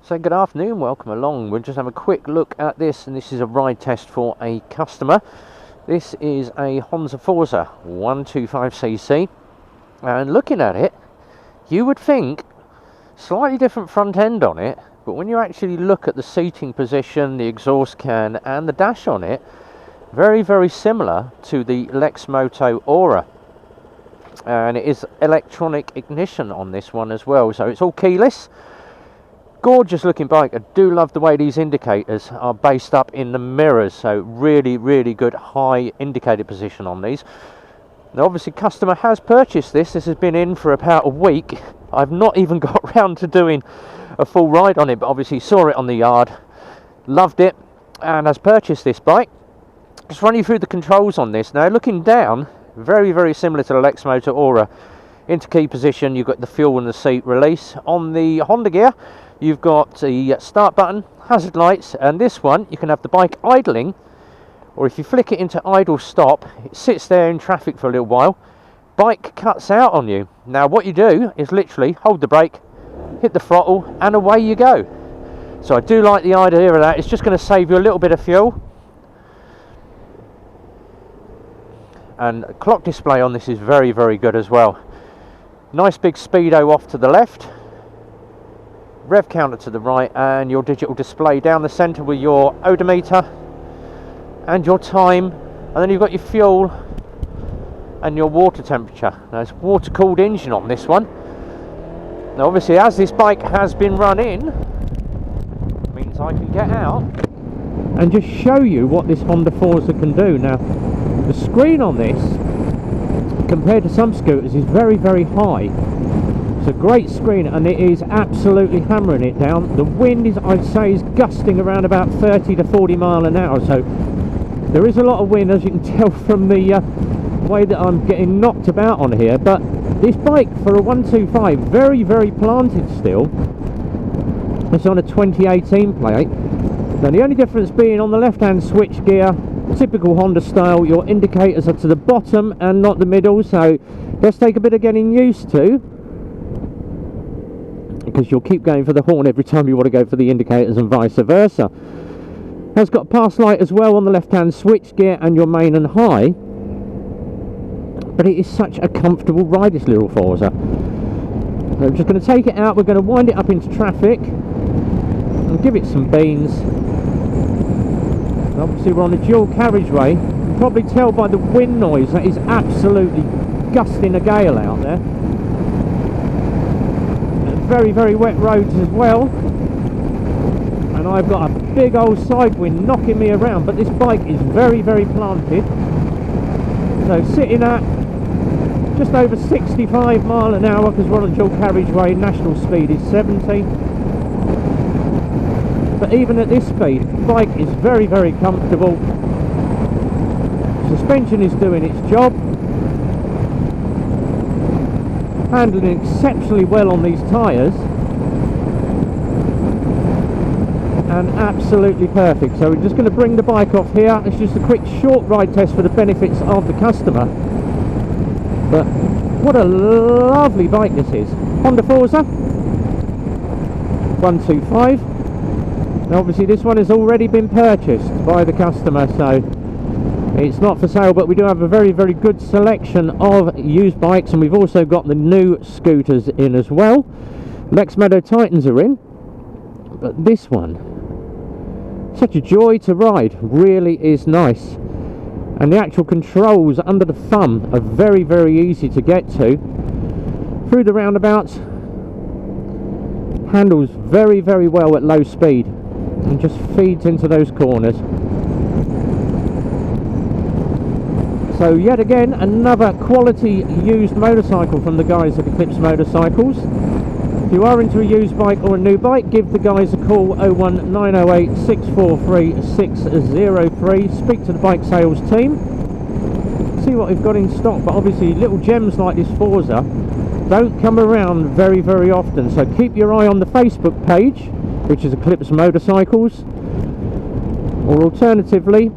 So good afternoon, welcome along. We'll just have a quick look at this, and this is a ride test for a customer. This is a Forza 125cc, and looking at it, you would think slightly different front end on it, but when you actually look at the seating position, the exhaust can and the dash on it, very similar to the Lex Moto Aura. And it is electronic ignition on this one as well, so it's all keyless. Gorgeous looking bike. I do love the way these indicators are based up in the mirrors, so really good high indicator position on these. Now obviously customer has purchased this. This has been in for about a week. I've not even got round to doing a full ride on it, but obviously saw it on the yard, loved it, and has purchased this bike. Just run you through the controls on this. Now looking down, very similar to the Lex Moto Aura. Into key position, you've got the fuel and the seat release. On the Honda gear, you've got the start button, hazard lights, and this one you can have the bike idling, or if you flick it into idle stop, it sits there in traffic for a little while, bike cuts out on you. Now what you do is literally hold the brake, hit the throttle, and away you go. So I do like the idea of that. It's just going to save you a little bit of fuel. And clock display on this is very good as well. Nice big speedo off to the left, rev counter to the right, and your digital display down the centre with your odometer and your time, and then you've got your fuel and your water temperature. Now it's water cooled engine on this one. Now obviously as this bike has been run in, it means I can get out and just show you what this Honda Forza can do. Now the screen on this compared to some scooters is very high. It's a great screen and it is absolutely hammering it down. The wind is, I'd say, is gusting around about 30 to 40 mile an hour, so there is a lot of wind, as you can tell from the way that I'm getting knocked about on here. But this bike for a 125, very planted still. It's on a 2018 plate. Now the only difference being on the left hand switch gear, typical Honda style, your indicators are to the bottom and not the middle, so let's take a bit of getting used to, because you'll keep going for the horn every time you want to go for the indicators and vice versa. Has got pass light as well on the left hand switch gear and your main and high, but it is such a comfortable ride, this little Forza. I'm just going to take it out, we're going to wind it up into traffic and give it some beans. Obviously we're on a dual carriageway. You can probably tell by the wind noise that is absolutely gusting a gale out there. And very wet roads as well. And I've got a big old side wind knocking me around, but this bike is very planted. So sitting at just over 65 mile an hour, because we're on a dual carriageway, national speed is 70. But even at this speed, the bike is very comfortable. Suspension is doing its job. Handling exceptionally well on these tyres. And absolutely perfect. So we're just going to bring the bike off here. It's just a quick short ride test for the benefits of the customer. But what a lovely bike this is. Honda Forza 125. Now obviously this one has already been purchased by the customer, so it's not for sale, but we do have a very good selection of used bikes, and we've also got the new scooters in as well. Lex Moto Titans are in, but this one, such a joy to ride, really is nice. And the actual controls under the thumb are very easy to get to. Through the roundabouts, handles very well at low speed, and just feeds into those corners. So yet again, another quality used motorcycle from the guys at Eclipse Motorcycles. If you are into a used bike or a new bike, give the guys a call, 01908 643 603. Speak to the bike sales team, see what we've got in stock. But obviously little gems like this Forza don't come around very often, so keep your eye on the Facebook page, which is Eclipse Motorcycles, or alternatively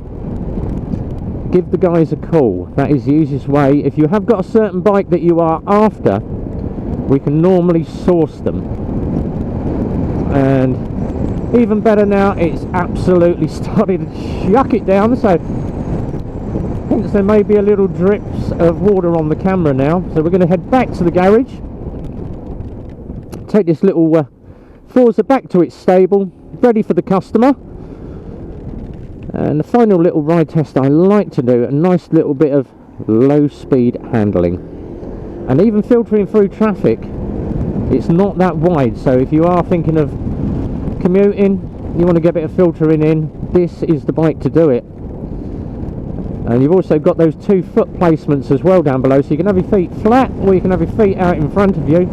give the guys a call. That is the easiest way. If you have got a certain bike that you are after, we can normally source them, and Even better now, it's absolutely started to chuck it down, so hence there may be a little drips of water on the camera now. So we're going to head back to the garage, take this little Forza back to its stable, ready for the customer. And the final little ride test I like to do, a nice little bit of low speed handling. And even filtering through traffic, it's not that wide, so if you are thinking of commuting, you want to get a bit of filtering in, this is the bike to do it. And you've also got those 2 foot placements as well down below, so you can have your feet flat or you can have your feet out in front of you.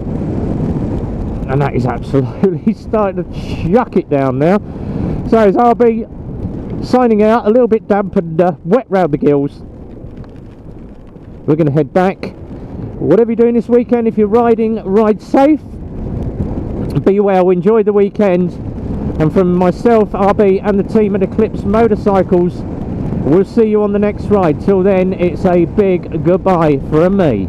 And that is absolutely starting to chuck it down now. So as RB signing out, a little bit damp and wet round the gills. We're going to head back. Whatever you're doing this weekend, if you're riding, ride safe, be well, enjoy the weekend. And from myself, RB, and the team at Eclipse Motorcycles, we'll see you on the next ride. Till then, it's a big goodbye from me.